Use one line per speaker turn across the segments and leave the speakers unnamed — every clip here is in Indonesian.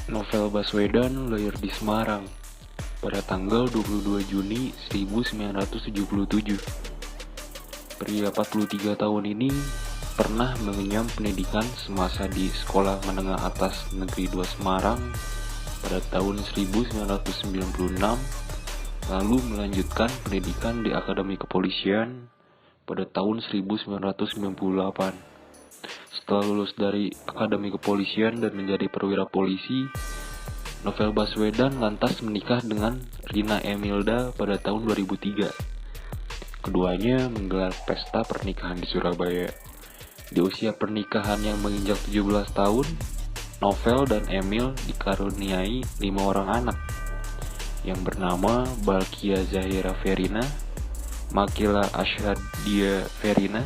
Novel Baswedan lahir di Semarang pada tanggal 22 Juni 1977. Pria 43 tahun ini pernah mengenyam pendidikan semasa di Sekolah Menengah Atas Negeri 2 Semarang pada tahun 1996, lalu melanjutkan pendidikan di Akademi Kepolisian pada tahun 1998. Setelah lulus dari Akademi Kepolisian dan menjadi perwira polisi, Novel Baswedan lantas menikah dengan Rina Emilda pada tahun 2003. Keduanya menggelar pesta pernikahan di Surabaya. Di usia pernikahan yang menginjak 17 tahun, Novel dan Emil dikaruniai 5 orang anak yang bernama Balkia Zahira Verina, Makila Ashhadia Verina,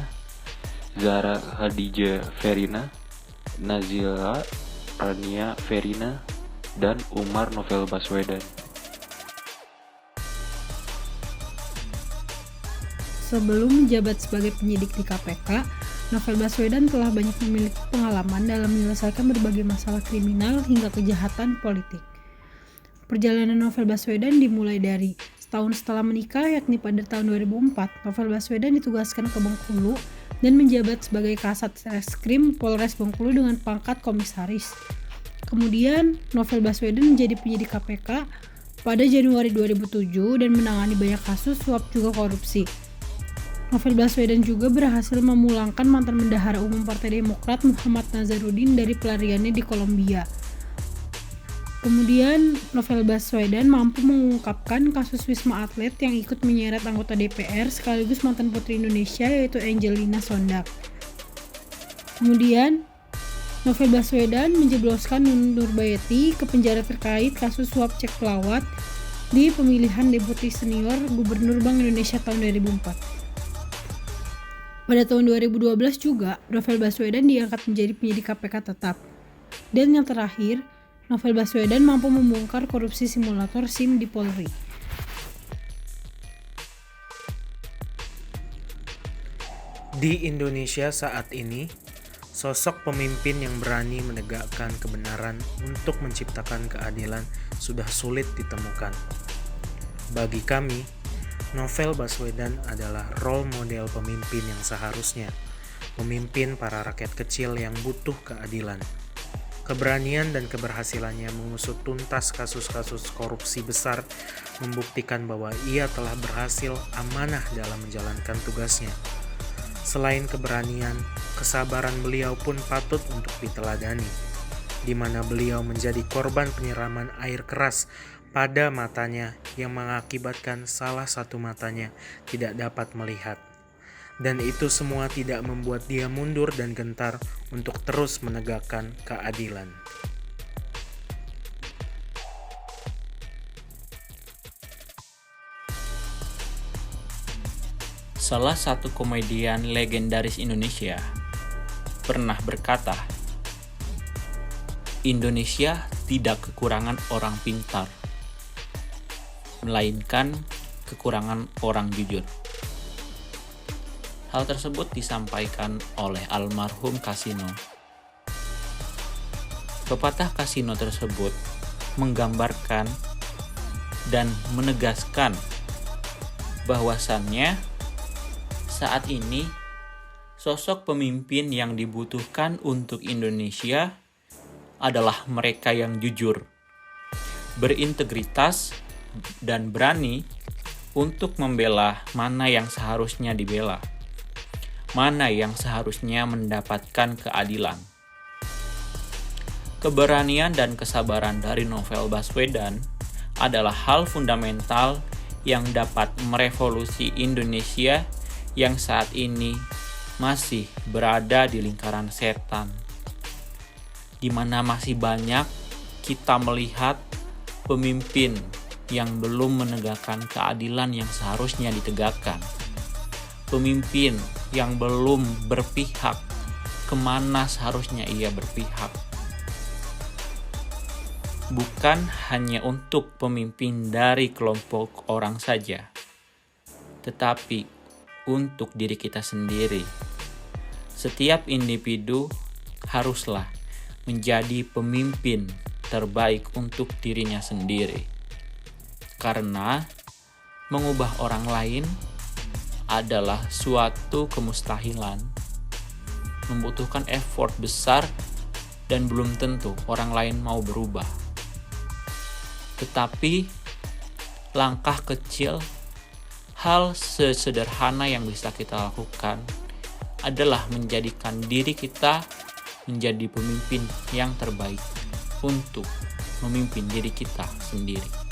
Zara Hadijah Verina, Nazila Rania Verina, dan Umar Novel Baswedan.
Sebelum menjabat sebagai penyidik di KPK, Novel Baswedan telah banyak memiliki pengalaman dalam menyelesaikan berbagai masalah kriminal hingga kejahatan politik. Perjalanan Novel Baswedan dimulai dari setahun setelah menikah, yakni pada tahun 2004. Novel Baswedan ditugaskan ke Bengkulu dan menjabat sebagai Kasat Reskrim Polres Bengkulu dengan pangkat komisaris. Kemudian, Novel Baswedan menjadi penyidik KPK pada Januari 2007 dan menangani banyak kasus suap juga korupsi. Novel Baswedan juga berhasil memulangkan mantan bendahara umum Partai Demokrat Muhammad Nazarudin dari pelariannya di Kolombia. Kemudian, Novel Baswedan mampu mengungkapkan kasus Wisma Atlet yang ikut menyeret anggota DPR sekaligus mantan Putri Indonesia yaitu Angelina Sondak. Kemudian, Novel Baswedan menjebloskan Nunung Nurbayeti ke penjara terkait kasus suap cek pelawat di pemilihan Deputi Senior Gubernur Bank Indonesia tahun 2004. Pada tahun 2012 juga, Novel Baswedan diangkat menjadi penyidik KPK tetap. Dan yang terakhir, Novel Baswedan mampu membongkar korupsi simulator SIM di Polri.
Di Indonesia saat ini, sosok pemimpin yang berani menegakkan kebenaran untuk menciptakan keadilan sudah sulit ditemukan. Bagi kami, Novel Baswedan adalah role model pemimpin yang seharusnya memimpin para rakyat kecil yang butuh keadilan. Keberanian dan keberhasilannya mengusut tuntas kasus-kasus korupsi besar membuktikan bahwa ia telah berhasil amanah dalam menjalankan tugasnya. Selain keberanian, kesabaran beliau pun patut untuk diteladani, di mana beliau menjadi korban penyiraman air keras pada matanya yang mengakibatkan salah satu matanya tidak dapat melihat. Dan itu semua tidak membuat dia mundur dan gentar untuk terus menegakkan keadilan.
Salah satu komedian legendaris Indonesia pernah berkata, Indonesia tidak kekurangan orang pintar, melainkan kekurangan orang jujur. Hal tersebut disampaikan oleh almarhum Kasino. Pepatah Kasino tersebut menggambarkan dan menegaskan bahwasannya saat ini sosok pemimpin yang dibutuhkan untuk Indonesia adalah mereka yang jujur, berintegritas, dan berani untuk membela mana yang seharusnya dibela, mana yang seharusnya mendapatkan keadilan. Keberanian dan kesabaran dari Novel Baswedan adalah hal fundamental yang dapat merevolusi Indonesia yang saat ini masih berada di lingkaran setan, di mana masih banyak kita melihat pemimpin yang belum menegakkan keadilan yang seharusnya ditegakkan. Pemimpin yang belum berpihak kemana seharusnya ia berpihak. Bukan hanya untuk pemimpin dari kelompok orang saja, tetapi untuk diri kita sendiri. Setiap individu haruslah menjadi pemimpin terbaik untuk dirinya sendiri. Karena mengubah orang lain adalah suatu kemustahilan, membutuhkan effort besar dan belum tentu orang lain mau berubah. Tetapi langkah kecil, hal sesederhana yang bisa kita lakukan adalah menjadikan diri kita menjadi pemimpin yang terbaik untuk memimpin diri kita sendiri.